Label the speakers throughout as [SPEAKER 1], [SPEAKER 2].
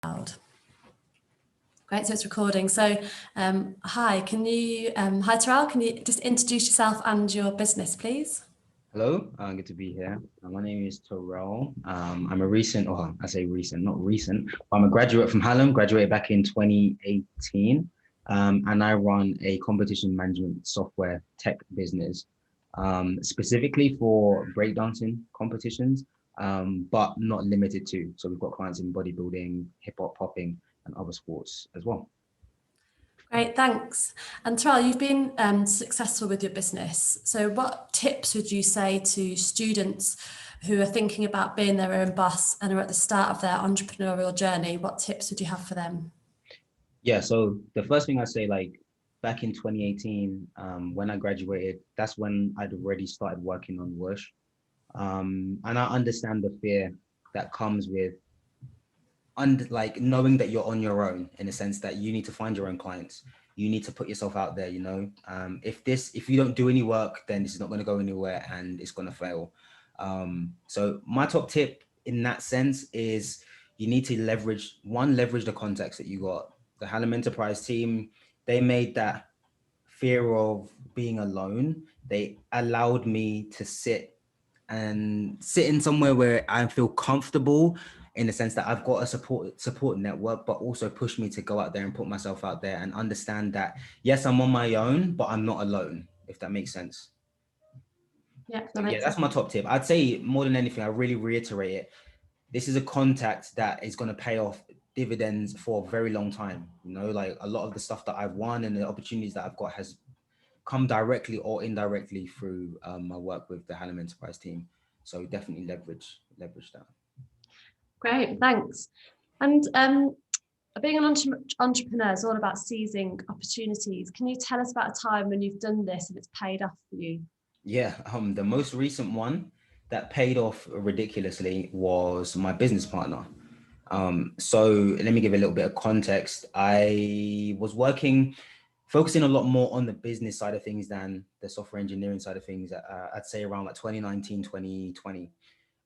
[SPEAKER 1] Loud. Great, so it's recording. So, hi, hi Torrell, can you just introduce yourself and your business, please?
[SPEAKER 2] Hello, good to be here. My name is Torrell. I'm a recent, or I say recent, not recent, but I'm a graduate from Hallam, graduated back in 2018, and I run a competition management software tech business, specifically for breakdancing competitions, but not limited to. So we've got clients in bodybuilding, hip hop, popping, and other sports as well.
[SPEAKER 1] Great, thanks. And Torrell, you've been successful with your business. So what tips would you say to students who are thinking about being their own boss and are at the start of their entrepreneurial journey? What tips would you have for them?
[SPEAKER 2] Yeah, so the first thing I say, like back in 2018, when I graduated, that's when I'd already started working on Whoosh. And I understand the fear that comes with like knowing that you're on your own, in a sense that you need to find your own clients. You need to put yourself out there, you know. If you don't do any work, then this is not going to go anywhere and it's going to fail. So my top tip in that sense is you need to leverage the context that you got. The Hallam Enterprise team, they made that fear of being alone. They allowed me to sit in somewhere where I feel comfortable, in the sense that I've got a support network, but also push me to go out there and put myself out there and understand that, yes, I'm on my own, but I'm not alone, if that makes sense.
[SPEAKER 1] Yeah, that
[SPEAKER 2] So yeah,
[SPEAKER 1] makes
[SPEAKER 2] that's
[SPEAKER 1] sense.
[SPEAKER 2] my top tip. I'd say more than anything, I really reiterate it. This is a contact that is going to pay off dividends for a very long time. You know, like a lot of the stuff that I've won and the opportunities that I've got has come directly or indirectly through my work with the Hallam Enterprise team. So definitely leverage that.
[SPEAKER 1] Great, thanks. And being an entrepreneur is all about seizing opportunities. Can you tell us about a time when you've done this and it's paid off for you?
[SPEAKER 2] Yeah, the most recent one that paid off ridiculously was my business partner. So let me give a little bit of context. I was focusing a lot more on the business side of things than the software engineering side of things. I'd say around like 2019, 2020.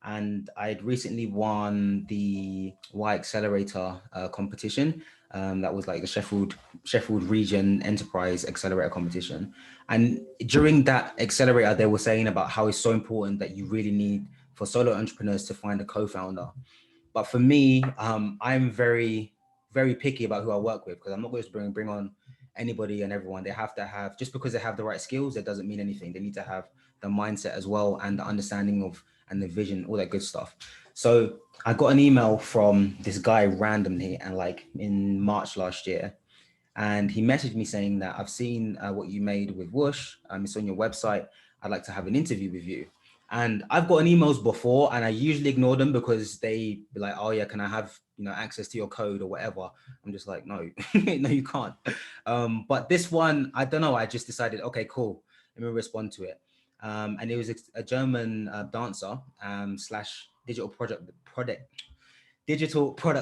[SPEAKER 2] And I'd recently won the Y Accelerator competition. That was like the Sheffield Region Enterprise Accelerator competition. And during that accelerator, they were saying about how it's so important that you really need for solo entrepreneurs to find a co-founder. But for me, I'm very, very picky about who I work with, because I'm not going to bring on anybody and everyone. They have to have, just because they have the right skills, that doesn't mean anything. They need to have the mindset as well, and the understanding of, and the vision, all that good stuff. So I got an email from this guy randomly, and like in March last year, and he messaged me saying that I've seen what you made with Whoosh. It's on your website. I'd like to have an interview with you. And I've gotten emails before, and I usually ignore them because they be like, "Oh yeah, can I have access to your code or whatever?" I'm just like, no, no, you can't. But this one, I don't know. I just decided, okay, cool. Let me respond to it. And it was a German dancer slash digital product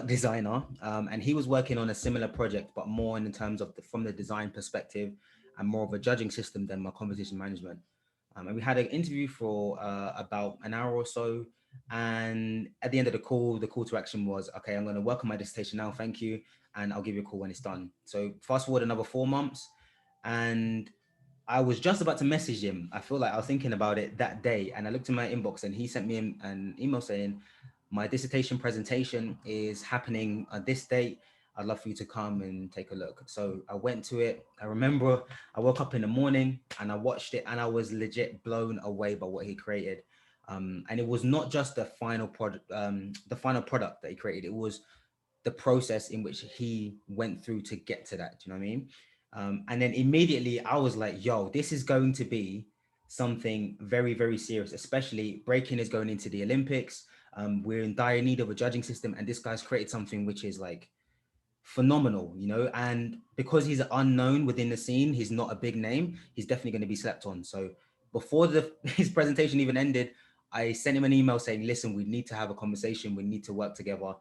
[SPEAKER 2] designer, and he was working on a similar project, but more in terms of from the design perspective and more of a judging system than my competition management. And we had an interview for about an hour or so. And at the end of the call to action was, okay, I'm going to work on my dissertation now. Thank you. And I'll give you a call when it's done. So fast forward another 4 months, and I was just about to message him. I feel like I was thinking about it that day, and I looked in my inbox, and he sent me an email saying, my dissertation presentation is happening at this date. I'd love for you to come and take a look. So I went to it. I remember I woke up in the morning and I watched it, and I was legit blown away by what he created. And it was not just the final product that he created. It was the process in which he went through to get to that. Do you know what I mean? And then immediately I was like, yo, this is going to be something very, very serious, especially breaking is going into the Olympics. We're in dire need of a judging system, and this guy's created something which is like phenomenal, and because he's unknown within the scene, he's not a big name, he's definitely going to be slept on. So before his presentation even ended, I sent him an email saying, listen, we need to have a conversation, we need to work together.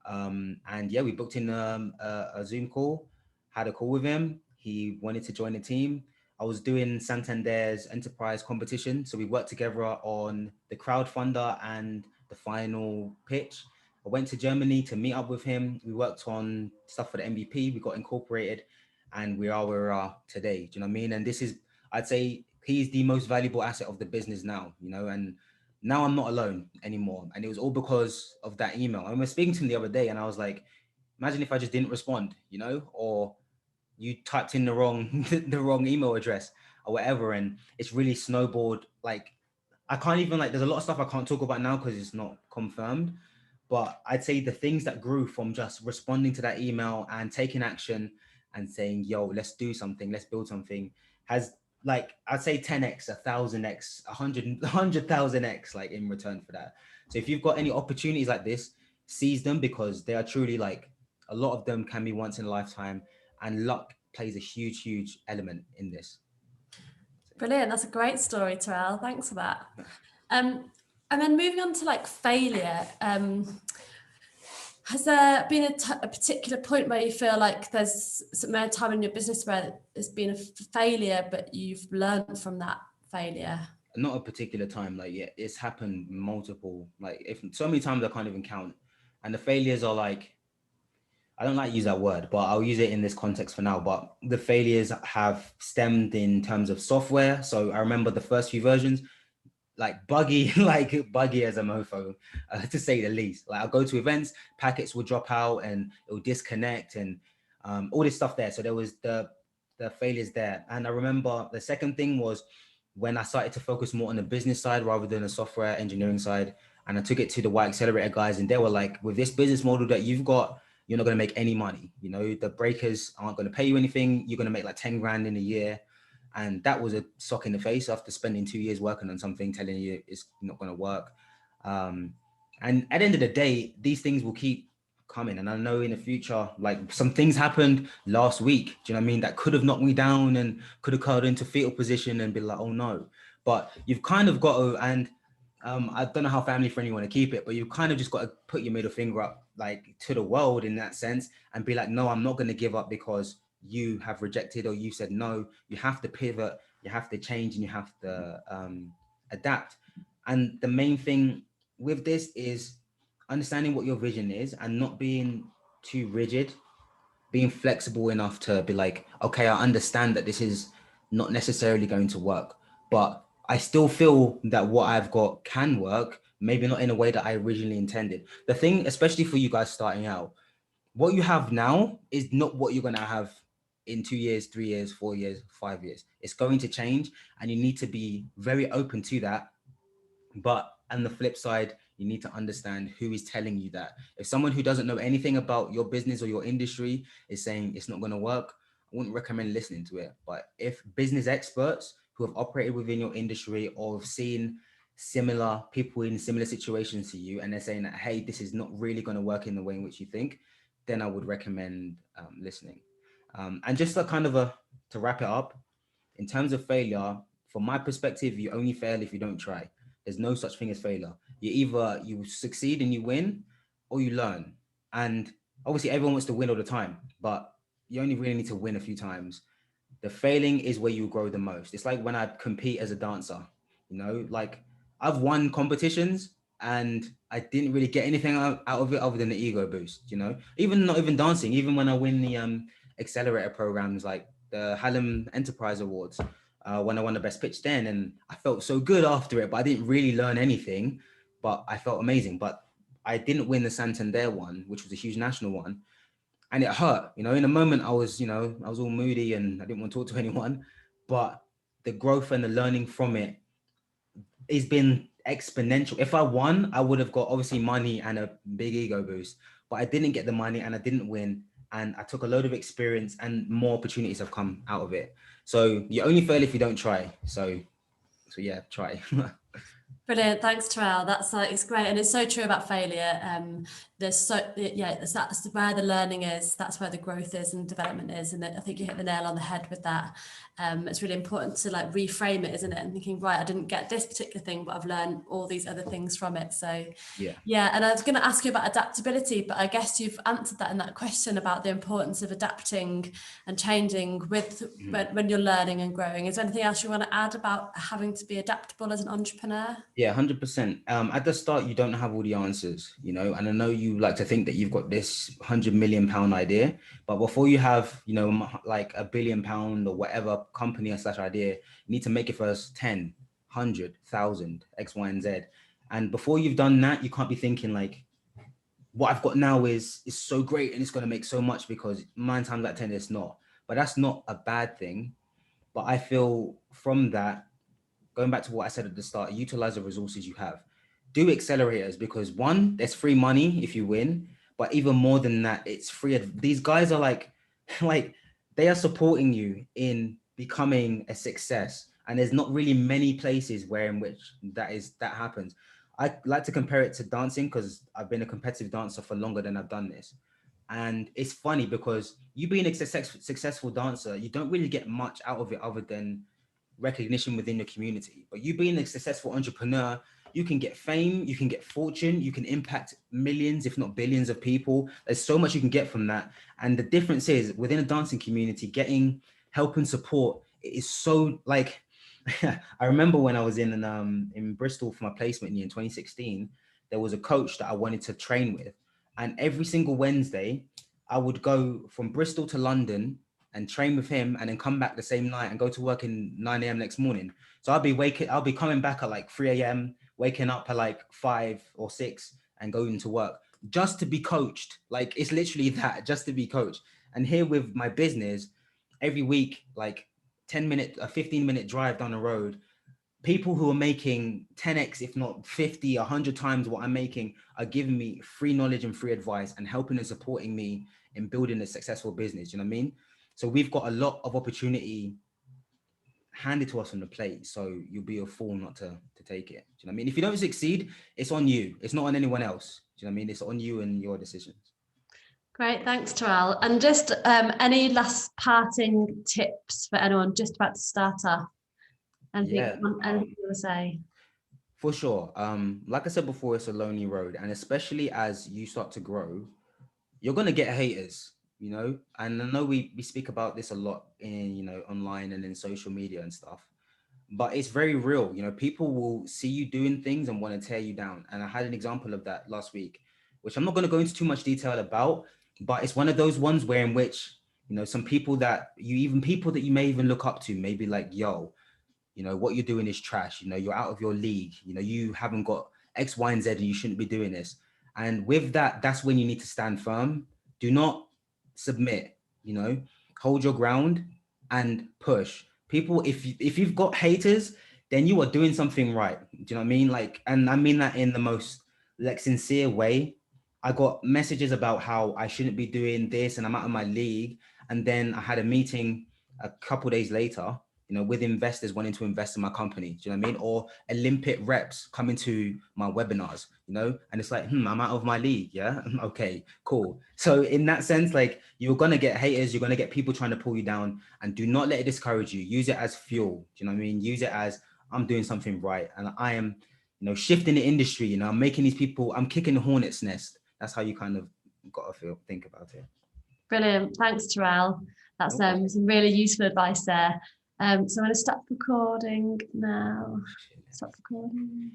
[SPEAKER 2] And yeah, we booked in a Zoom call, had a call with him. He wanted to join the team. I was doing Santander's enterprise competition, so we worked together on the crowdfunder and the final pitch. I went to Germany to meet up with him. We worked on stuff for the MVP. We got incorporated, and we are where we are today. Do you know what I mean? And this is, I'd say, he's the most valuable asset of the business now. And now I'm not alone anymore. And it was all because of that email. I was speaking to him the other day, and I was like, imagine if I just didn't respond, or you typed in the wrong the wrong email address or whatever, and it's really snowballed. Like, I can't even, like, there's a lot of stuff I can't talk about now because it's not confirmed, but I'd say the things that grew from just responding to that email and taking action and saying, yo, let's do something, let's build something, has, like, I'd say 10x, 1,000x, 100,000x, like, in return for that. So if you've got any opportunities like this, seize them, because they are truly, like, a lot of them can be once in a lifetime, and luck plays a huge element in this.
[SPEAKER 1] Brilliant. That's a great story, Torrell. Thanks for that. And then moving on to like failure, has there been a particular point where you feel like there's some time in your business where there's been a failure, but you've learned from that failure?
[SPEAKER 2] Not a particular time. Like, yeah, it's happened multiple, like, if so many times I can't even count. And the failures are like, I don't like to use that word, but I'll use it in this context for now. But the failures have stemmed in terms of software. So I remember the first few versions, like buggy, like buggy as a mofo, to say the least. Like, I'll go to events, packets will drop out and it will disconnect, and all this stuff there. So there was the failures there. And I remember the second thing was when I started to focus more on the business side rather than the software engineering side. And I took it to the Y Accelerator guys, and they were like, with this business model that you've got, you're not going to make any money. The breakers aren't going to pay you anything. You're going to make like 10 grand in a year. And that was a sock in the face after spending 2 years working on something, telling you it's not going to work. And at the end of the day, these things will keep coming. And I know in the future, like, some things happened last week, do you know what I mean, that could have knocked me down and could have curled into fetal position and be like, oh no. But you've kind of got to, and I don't know how family friendly you want to keep it, but you kind of just got to put your middle finger up, like, to the world in that sense, and be like, no, I'm not going to give up because you have rejected or you said no. You have to pivot, you have to change, and you have to adapt. And the main thing with this is understanding what your vision is and not being too rigid, being flexible enough to be like, okay, I understand that this is not necessarily going to work, but I still feel that what I've got can work, maybe not in a way that I originally intended. The thing, especially for you guys starting out, what you have now is not what you're going to have in 2 years, 3 years, 4 years, 5 years. It's going to change, and you need to be very open to that. But on the flip side, you need to understand who is telling you that. If someone who doesn't know anything about your business or your industry is saying it's not going to work, I wouldn't recommend listening to it. But if business experts who have operated within your industry or have seen similar people in similar situations to you, and they're saying that, hey, this is not really going to work in the way in which you think, then I would recommend listening. And just to wrap it up, in terms of failure, from my perspective, you only fail if you don't try. There's no such thing as failure. You succeed and you win, or you learn. And obviously everyone wants to win all the time, but you only really need to win a few times. The failing is where you grow the most. It's like when I compete as a dancer, like, I've won competitions and I didn't really get anything out of it other than the ego boost, even not even dancing, even when I win the accelerator programs like the Hallam Enterprise Awards, when I won the best pitch then, and I felt so good after it, but I didn't really learn anything, but I felt amazing. But I didn't win the Santander one, which was a huge national one. And it hurt, in a moment I was all moody and I didn't want to talk to anyone, but the growth and the learning from it has been exponential. If I won, I would have got obviously money and a big ego boost, but I didn't get the money and I didn't win. And I took a load of experience and more opportunities have come out of it. So you only fail if you don't try. So yeah, try.
[SPEAKER 1] Brilliant, thanks, Torrell. That's it's great, and it's so true about failure. That's where the learning is. That's where the growth is and development is, and I think you hit the nail on the head with that. It's really important to like reframe it, isn't it? And thinking, right, I didn't get this particular thing, but I've learned all these other things from it. So yeah. And I was going to ask you about adaptability, but I guess you've answered that in that question about the importance of adapting and changing with when you're learning and growing. Is there anything else you want to add about having to be adaptable as an entrepreneur?
[SPEAKER 2] Yeah, 100%. At the start, you don't have all the answers, you know, and I know you like to think that you've got this £100 million idea, but before you have, you know, like £1 billion or whatever company or slash idea, you need to make it first 10, 100, 1,000, X, Y, and Z. And before you've done that, you can't be thinking like, what I've got now is so great and it's going to make so much, because 9 times out of 10, it's not. But that's not a bad thing. But I feel from that, going back to what I said at the start, utilize the resources you have. Do accelerators, because one, there's free money if you win, but even more than that, it's free. These guys are like, like they are supporting you in becoming a success. And there's not really many places where in which that happens. I like to compare it to dancing, because I've been a competitive dancer for longer than I've done this. And it's funny because you being a successful dancer, you don't really get much out of it other than recognition within your community. But you being a successful entrepreneur, you can get fame, you can get fortune, you can impact millions, if not billions of people. There's so much you can get from that. And the difference is within a dancing community, getting help and support is so like, I remember when I was in Bristol for my placement year in 2016, there was a coach that I wanted to train with. And every single Wednesday, I would go from Bristol to London and train with him, and then come back the same night and go to work in 9 a.m. next morning. So I'll be coming back at like 3 a.m., waking up at like 5 or 6 and going to work just to be coached. Like it's literally that, just to be coached. And here with my business, every week, like 10 minute, a 15-minute drive down the road, people who are making 10x, if not 50, 100 times what I'm making, are giving me free knowledge and free advice and helping and supporting me in building a successful business. You know what I mean? So we've got a lot of opportunity handed to us on the plate. So you'll be a fool not to take it. Do you know what I mean? If you don't succeed, it's on you. It's not on anyone else. Do you know what I mean? It's on you and your decisions.
[SPEAKER 1] Great, thanks, Torrell. And just any last parting tips for anyone just about to start off? Anything you want to say?
[SPEAKER 2] For sure. Like I said before, it's a lonely road, and especially as you start to grow, you're gonna get haters, you know. And I know we speak about this a lot in, you know, online and in social media and stuff, but it's very real. You know, people will see you doing things and want to tear you down. And I had an example of that last week, which I'm not going to go into too much detail about, but it's one of those ones where in which, you know, some people that people that you may even look up to, maybe like, yo, you know, what you're doing is trash. You know, you're out of your league. You know, you haven't got X, Y, and Z, and you shouldn't be doing this. And with that, that's when you need to stand firm. Do not submit, you know, hold your ground and push. People, if you've got haters, then you are doing something right. Do you know what I mean? Like, and I mean that in the most like sincere way. I got messages about how I shouldn't be doing this and I'm out of my league. And then I had a meeting a couple days later, you know, with investors wanting to invest in my company. Do you know what I mean? Or Olympic reps coming to my webinars, you know, and it's like, I'm out of my league. Yeah. Okay, cool. So in that sense, like you're going to get haters, you're going to get people trying to pull you down, and do not let it discourage you. Use it as fuel. Do you know what I mean? Use it as, I'm doing something right. And I am, you know, shifting the industry, you know, I'm making these people, I'm kicking the hornet's nest. That's how you kind of got to think about it.
[SPEAKER 1] Brilliant. Thanks, Torrell. That's some really useful advice there. So I'm going to stop recording now. Stop recording.